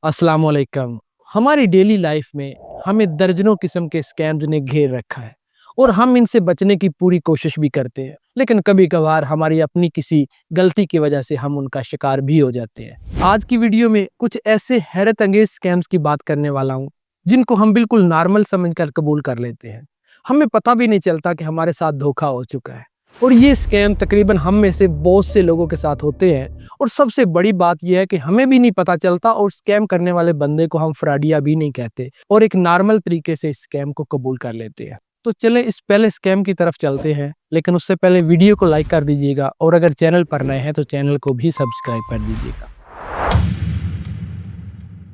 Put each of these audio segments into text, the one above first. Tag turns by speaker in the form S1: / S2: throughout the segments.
S1: अस्सलाम वालेकुम। हमारी डेली लाइफ में हमें दर्जनों किस्म के स्कैम्स ने घेर रखा है और हम इनसे बचने की पूरी कोशिश भी करते हैं, लेकिन कभी-कभार हमारी अपनी किसी गलती की वजह से हम उनका शिकार भी हो जाते हैं। आज की वीडियो में कुछ ऐसे हैरत अंगेज स्कैम्स की बात करने वाला हूँ, जिनको हम बिल्कुल नॉर्मल समझकर कबूल कर लेते हैं। हमें पता भी नहीं चलता कि हमारे साथ धोखा हो चुका है और ये स्कैम तकरीबन हम में से बहुत से लोगों के साथ होते हैं। और सबसे बड़ी बात यह है कि हमें भी नहीं पता चलता और स्कैम करने वाले बंदे को हम फ्रॉडिया भी नहीं कहते और एक नॉर्मल तरीके से स्कैम को कबूल कर लेते हैं। तो चलें इस पहले स्कैम की तरफ चलते हैं, लेकिन उससे पहले वीडियो को लाइक कर दीजिएगा और अगर चैनल पर नए हैं तो चैनल को भी सब्सक्राइब कर दीजिएगा।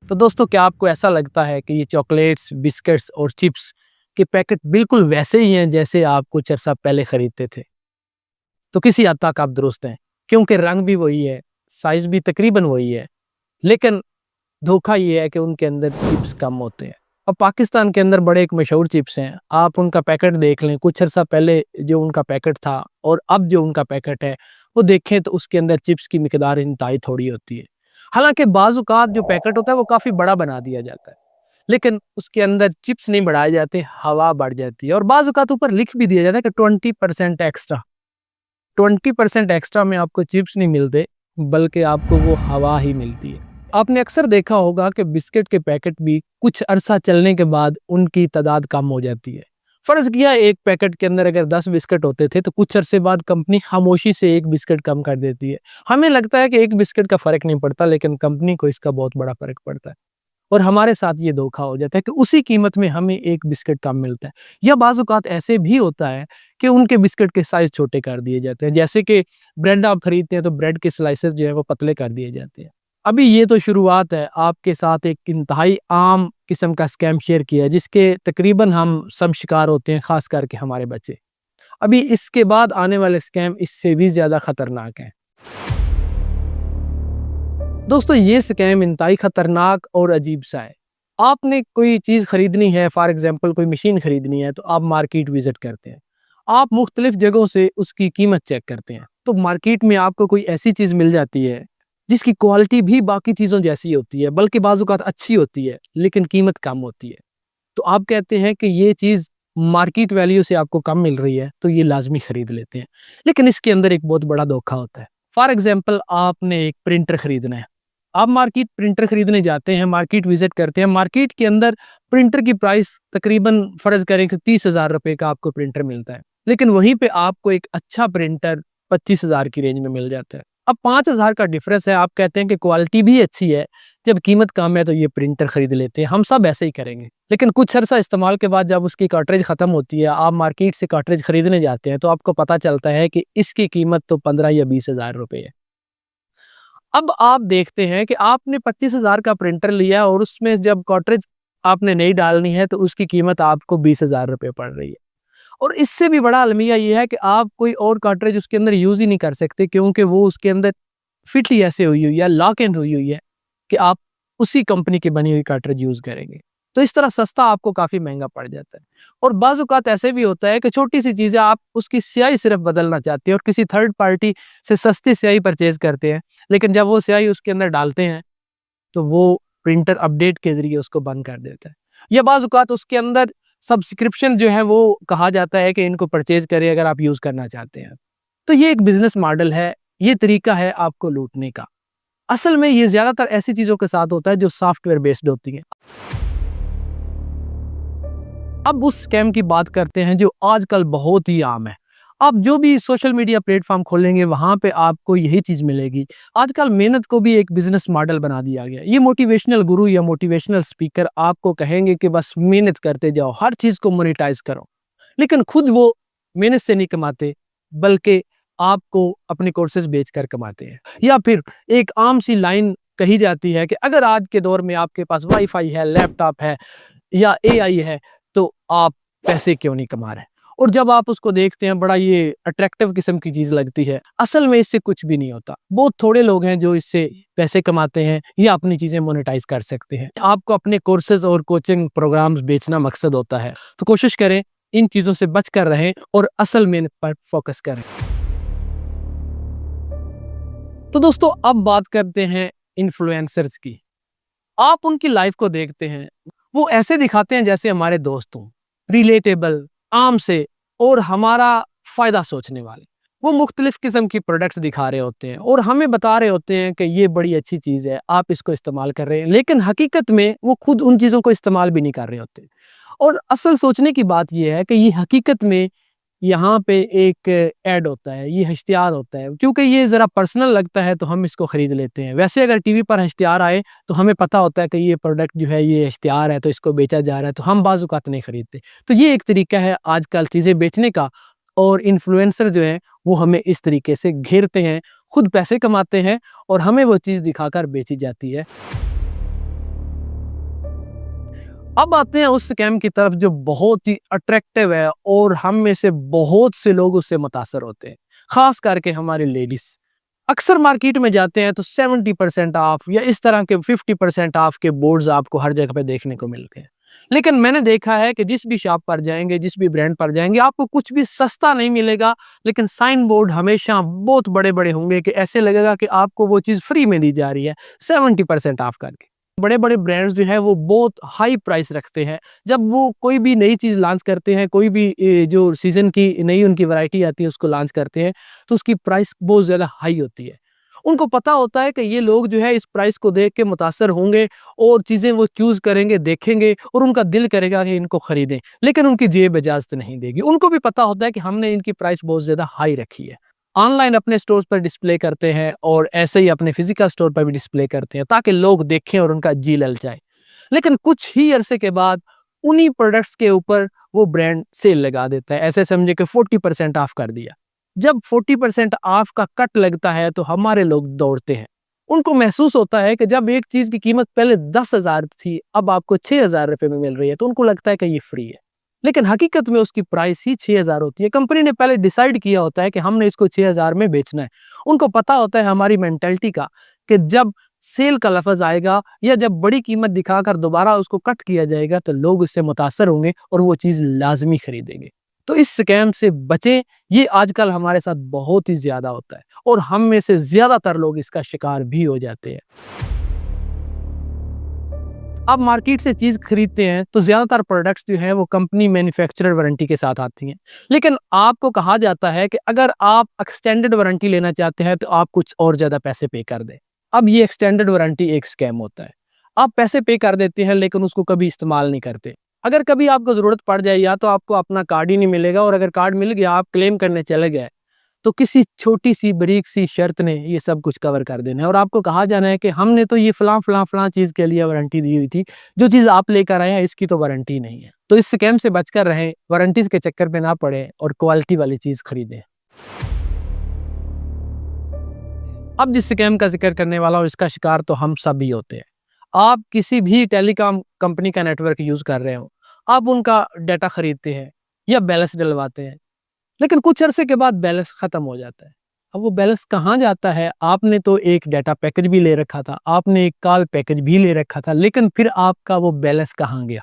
S1: तो दोस्तों, क्या आपको ऐसा लगता है कि ये चॉकलेट्स, बिस्किट्स और चिप्स के पैकेट बिल्कुल वैसे ही हैं जैसे आप कुछ अर्सा पहले खरीदते थे? तो किसी हद तक आप दुरुस्त हैं, क्योंकि रंग भी वही है, साइज भी तकरीबन वही है, लेकिन धोखा ये है कि उनके अंदर चिप्स कम होते हैं। अब पाकिस्तान के अंदर बड़े एक मशहूर चिप्स हैं, आप उनका पैकेट देख लें, कुछ अर्सा पहले जो उनका पैकेट था और अब जो उनका पैकेट है वो देखें तो उसके अंदर चिप्स की मिकदार इंतहाई थोड़ी होती है। हालांकि बाज़ औक़ात जो पैकेट होता है वो काफ़ी बड़ा बना दिया जाता है, लेकिन उसके अंदर चिप्स नहीं बढ़ाए जाते, हवा बढ़ जाती है और बाज़ औक़ात ऊपर लिख भी दिया जाता है कि 20% एक्स्ट्रा। 20% एक्स्ट्रा में आपको चिप्स नहीं मिलते, बल्कि आपको वो हवा ही मिलती है। आपने अक्सर देखा होगा कि बिस्किट के पैकेट भी कुछ अरसा चलने के बाद उनकी तादाद कम हो जाती है। फर्ज किया एक पैकेट के अंदर अगर 10 बिस्किट होते थे तो कुछ अरसे बाद कंपनी खामोशी से एक बिस्किट कम कर देती है। हमें लगता है कि एक बिस्किट का फर्क नहीं पड़ता, लेकिन कंपनी को इसका बहुत बड़ा फर्क पड़ता है और हमारे साथ ये धोखा हो जाता है कि उसी कीमत में हमें एक बिस्किट कम मिलता है। या बाज़ औक़ात ऐसे भी होता है कि उनके बिस्किट के साइज़ छोटे कर दिए जाते हैं। जैसे कि ब्रेड आप खरीदते हैं तो ब्रेड के स्लाइसेस जो है वो पतले कर दिए जाते हैं। अभी ये तो शुरुआत है, आपके साथ एक इंतहाई आम किस्म का स्कैम शेयर किया है जिसके तकरीबन हम सब शिकार होते हैं, ख़ास करके हमारे बच्चे। अभी इसके बाद आने वाले स्कैम इससे भी ज़्यादा ख़तरनाक हैं। दोस्तों, ये स्कैम इंतहाई खतरनाक और अजीब सा है। आपने कोई चीज़ खरीदनी है, फॉर एग्जांपल कोई मशीन खरीदनी है, तो आप मार्केट विजिट करते हैं। आप मुख्तलिफ जगहों से उसकी कीमत चेक करते हैं। तो मार्केट में आपको कोई ऐसी चीज़ मिल जाती है जिसकी क्वालिटी भी बाकी चीज़ों जैसी होती है, बल्कि बाज़ औक़ात अच्छी होती है, लेकिन कीमत कम होती है। तो आप कहते हैं कि ये चीज़ मार्केट वैल्यू से आपको कम मिल रही है, तो ये लाज़मी खरीद लेते हैं। लेकिन इसके अंदर एक बहुत बड़ा धोखा होता है। फॉर एग्जांपल आपने एक प्रिंटर खरीदना है। आप मार्केट प्रिंटर खरीदने जाते हैं, मार्केट विजिट करते हैं। मार्केट के अंदर प्रिंटर की प्राइस तकरीबन फ़र्ज़ करें कि 30,000 रुपए का आपको प्रिंटर मिलता है। लेकिन वहीं पे आपको एक अच्छा प्रिंटर 25,000 की रेंज में मिल जाता है। अब 5,000 का डिफरेंस है, आप कहते हैं कि क्वालिटी भी अच्छी है, जब कीमत कम है तो ये प्रिंटर खरीद लेते हैं। हम सब ऐसे ही करेंगे। लेकिन कुछ अरसा इस्तेमाल के बाद जब उसकी कार्ट्रिज ख़त्म होती है, आप मार्केट से कार्ट्रिज खरीदने जाते हैं, तो आपको पता चलता है कि इसकी कीमत तो 15 या 20,000 रुपए है। अब आप देखते हैं कि आपने 25,000 का प्रिंटर लिया और उसमें जब कार्ट्रिज आपने नई डालनी है तो उसकी कीमत आपको 20,000 रुपए पड़ रही है। और इससे भी बड़ा अलमिया ये है कि आप कोई और कार्ट्रिज उसके अंदर यूज़ ही नहीं कर सकते, क्योंकि वो उसके अंदर फिट ही ऐसे हुई हुई है, लॉक इन हुई हुई है कि आप उसी कंपनी की बनी हुई कार्ट्रिज यूज़ करेंगे। तो इस तरह सस्ता आपको काफ़ी महँगा पड़ जाता है। और बाज़ औक़ात ऐसे भी होता है कि छोटी-सी चीज़ें आप उसकी स्याही सिर्फ़ बदलना चाहते हैं और किसी थर्ड पार्टी से सस्ती स्याही परचेज़ करते हैं, लेकिन जब वो स्याही उसके अंदर डालते हैं, तो वो प्रिंटर अपडेट के ज़रिए उसको बंद कर देता है। या बाज़ औक़ात उसके अंदर सब्सक्रिप्शन जो है वो कहा जाता है कि इनको परचेज़ करें अगर आप यूज़ करना चाहते हैं। तो ये एक बिज़नेस मॉडल है, ये तरीका है आपको लूटने का। असल में ये ज़्यादातर ऐसी चीज़ों के साथ होता है जो सॉफ्टवेयर बेस्ड होती हैं। अब उस स्कैम की बात करते हैं जो आजकल बहुत ही आम है। आप जो भी सोशल मीडिया प्लेटफ़ॉर्म खोलेंगे वहाँ पे आपको यही चीज़ मिलेगी। आजकल मेहनत को भी एक बिज़नेस मॉडल बना दिया गया है। ये मोटिवेशनल गुरु या मोटिवेशनल स्पीकर आपको कहेंगे कि बस मेहनत करते जाओ, हर चीज़ को मोनेटाइज़ करो। लेकिन खुद वो मेहनत से नहीं कमाते, बल्कि आपको अपने कोर्सेज़ बेचकर कमाते हैं। या फिर एक आम सी लाइन कही जाती है कि अगर आज के दौर में आपके पास वाई-फाई है, लैपटॉप है या एआई है, तो आप पैसे क्यों नहीं कमा रहे? और जब आप उसको देखते हैं, बड़ा ये अट्रैक्टिव किस्म की चीज़ लगती है। असल में इससे कुछ भी नहीं होता। बहुत थोड़े लोग हैं जो इससे पैसे कमाते हैं या अपनी चीज़ें मोनेटाइज़ कर सकते हैं। आपको अपने कोर्सेज़ और कोचिंग प्रोग्राम्स बेचना मकसद होता है, तो कोशिश करें इन चीज़ों से बच कर रहें और असल मेहनत पर फ़ोकस करें। तो दोस्तों, अब बात करते हैं इन्फ्लुएंसर्स की। आप उनकी लाइफ को देखते हैं, वो ऐसे दिखाते हैं जैसे हमारे दोस्त हों, रिलेटेबल, आम से और हमारा फ़ायदा सोचने वाले। वो मुख्तलिफ़ किस्म की प्रोडक्ट्स दिखा रहे होते हैं और हमें बता रहे होते हैं कि ये बड़ी अच्छी चीज़ है, आप इसको इस्तेमाल कर रहे हैं, लेकिन हकीकत में वो खुद उन चीज़ों को इस्तेमाल भी नहीं कर रहे होते। और असल सोचने की बात ये है कि ये हकीकत में यहाँ पे एक ऐड होता है, ये इश्तिहार होता है, क्योंकि ये ज़रा पर्सनल लगता है तो हम इसको खरीद लेते हैं। वैसे अगर टीवी पर इश्तिहार आए तो हमें पता होता है कि ये प्रोडक्ट जो है ये इश्तिहार है तो इसको बेचा जा रहा है, तो हम बाज़ औक़ात नहीं खरीदते। तो ये एक तरीका है आजकल चीज़ें बेचने का, और इन्फ्लुएंसर जो हैं वो हमें इस तरीके से घेरते हैं, खुद पैसे कमाते हैं और हमें वो चीज़ दिखाकर बेची जाती है। अब आते हैं उस स्कैम की तरफ जो बहुत ही अट्रैक्टिव है और हम में से बहुत से लोग उससे मुतासर होते हैं, खास करके हमारी लेडीज। अक्सर मार्केट में जाते हैं तो 70% ऑफ या इस तरह के 50% ऑफ के बोर्ड्स आपको हर जगह पे देखने को मिलते हैं। लेकिन मैंने देखा है कि जिस भी शॉप पर जाएंगे, जिस भी ब्रांड पर जाएंगे, आपको कुछ भी सस्ता नहीं मिलेगा, लेकिन साइन बोर्ड हमेशा बहुत बड़े बड़े होंगे कि ऐसे लगेगा कि आपको वो चीज़ फ्री में दी जा रही है 70% ऑफ करके। बड़े-बड़े ब्रांड्स जो हैं वो बहुत हाई प्राइस रखते हैं। जब वो कोई भी नई चीज़ लॉन्च करते हैं, कोई भी जो सीज़न की नई उनकी वैरायटी आती है उसको लॉन्च करते हैं, तो उसकी प्राइस बहुत ज़्यादा हाई होती है। उनको पता होता है कि ये लोग जो है इस प्राइस को देख के मुतासर होंगे और चीज़ें वो चूज़ करेंगे, देखेंगे और उनका दिल करेगा कि इनको खरीदें, लेकिन उनकी जेब इजाज़त नहीं देगी। उनको भी पता होता है कि हमने इनकी प्राइस बहुत ज़्यादा हाई रखी है। ऑनलाइन अपने स्टोर्स पर डिस्प्ले करते हैं और ऐसे ही अपने फिजिकल स्टोर पर भी डिस्प्ले करते हैं ताकि लोग देखें और उनका जी ललचाए। लेकिन कुछ ही अरसे के बाद उन्हीं प्रोडक्ट्स के ऊपर वो ब्रांड सेल लगा देता है। ऐसे समझे कि 40% ऑफ कर दिया। जब 40% ऑफ का कट लगता है तो हमारे लोग दौड़ते हैं। उनको महसूस होता है कि जब एक चीज़ की कीमत पहले 10,000 थी, अब आपको 6,000 रुपए में मिल रही है, तो उनको लगता है कि ये फ्री है। लेकिन हकीकत में उसकी प्राइस ही 6,000 होती है। कंपनी ने पहले डिसाइड किया होता है कि हमने इसको 6,000 में बेचना है। उनको पता होता है हमारी मेंटालिटी का कि जब सेल का लफ्ज़ आएगा या जब बड़ी कीमत दिखाकर दोबारा उसको कट किया जाएगा तो लोग उससे मुतासर होंगे और वो चीज़ लाज़मी खरीदेंगे। तो इस स्कैम से बचें, ये आजकल हमारे साथ बहुत ही ज़्यादा होता है और हम में से ज़्यादातर लोग इसका शिकार भी हो जाते हैं। आप मार्केट से चीज़ खरीदते हैं तो ज़्यादातर प्रोडक्ट्स जो हैं वो कंपनी मैन्युफैक्चरर वारंटी के साथ आती हैं। लेकिन आपको कहा जाता है कि अगर आप एक्सटेंडेड वारंटी लेना चाहते हैं तो आप कुछ और ज़्यादा पैसे पे कर दें। अब ये एक्सटेंडेड वारंटी एक स्कैम होता है। आप पैसे पे कर देते हैं लेकिन उसको कभी इस्तेमाल नहीं करते। अगर कभी आपको ज़रूरत पड़ जाए या तो आपको अपना कार्ड ही नहीं मिलेगा, और अगर कार्ड मिल गया आप क्लेम करने चले गए तो किसी छोटी-सी बारीक-सी शर्त ने ये सब कुछ कवर कर देना है और आपको कहा जाना है कि हमने तो ये फलां चीज़ के लिए वारंटी दी हुई थी, जो चीज़ आप लेकर आए हैं इसकी तो वारंटी नहीं है। तो इस स्कैम से बचकर रहें, वारंटीज़ के चक्कर में ना पड़ें और क्वालिटी वाली चीज़ खरीदें। अब जिस स्कैम का ज़िक्र करने वाला हूँ इसका शिकार तो हम सब ही होते हैं। आप किसी भी टेलीकॉम कंपनी का नेटवर्क यूज़ कर रहे हो, आप उनका डाटा खरीदते हैं या बैलेंस डलवाते हैं। लेकिन कुछ अरसे के बाद बैलेंस खत्म हो जाता है। अब वो बैलेंस कहाँ जाता है? आपने तो एक डाटा पैकेज भी ले रखा था, आपने एक कॉल पैकेज भी ले रखा था, लेकिन फिर आपका वो बैलेंस कहाँ गया?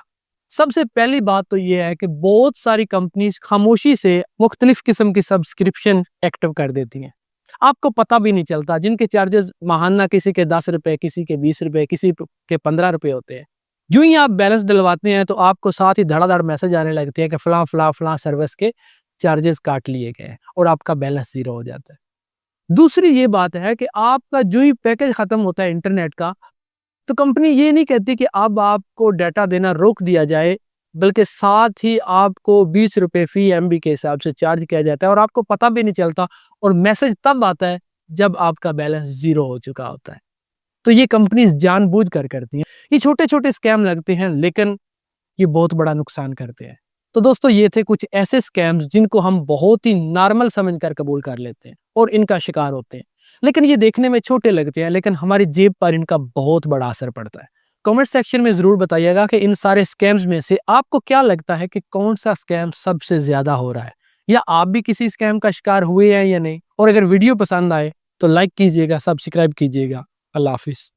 S1: सबसे पहली बात तो ये है कि बहुत सारी कंपनीज़ खामोशी से मुख्तलिफ किस्म की सब्सक्रिप्शन एक्टिव कर देती हैं। आपको पता भी नहीं चलता, जिनके चार्जेज़ माहाना किसी के ₹10, किसी के ₹20, किसी के ₹15 होते हैं। यूँ ही आप बैलेंस डलवाते हैं तो आपको साथ ही धड़ाधड़ मैसेज आने लगते हैं कि फलाँ सर्विस के चार्जेस काट लिए गए और आपका बैलेंस ज़ीरो हो जाता है। दूसरी ये बात है कि आपका जो ही पैकेज ख़त्म होता है इंटरनेट का, तो कंपनी ये नहीं कहती कि अब आपको डाटा देना रोक दिया जाए, बल्कि साथ ही आपको ₹20 फ़ी एमबी के हिसाब से चार्ज किया जाता है और आपको पता भी नहीं चलता, और मैसेज तब आता है जब आपका बैलेंस ज़ीरो हो चुका होता है। तो ये कंपनीज़ जानबूझकर करती हैं। ये छोटे-छोटे स्कैम लगते हैं लेकिन ये बहुत बड़ा नुकसान करते हैं। तो दोस्तों ये थे कुछ ऐसे स्कैम्स जिनको हम बहुत ही नॉर्मल समझकर कबूल कर लेते हैं और इनका शिकार होते हैं। लेकिन ये देखने में छोटे लगते हैं लेकिन हमारी जेब पर इनका बहुत बड़ा असर पड़ता है। कमेंट सेक्शन में ज़रूर बताइएगा कि इन सारे स्कैम्स में से आपको क्या लगता है कि कौन-सा स्कैम सबसे ज़्यादा हो रहा है? या आप भी किसी स्कैम का शिकार हुए हैं या नहीं? और अगर वीडियो पसंद आए तो लाइक कीजिएगा, सब्सक्राइब कीजिएगा। अल्लाह हाफ़िज़।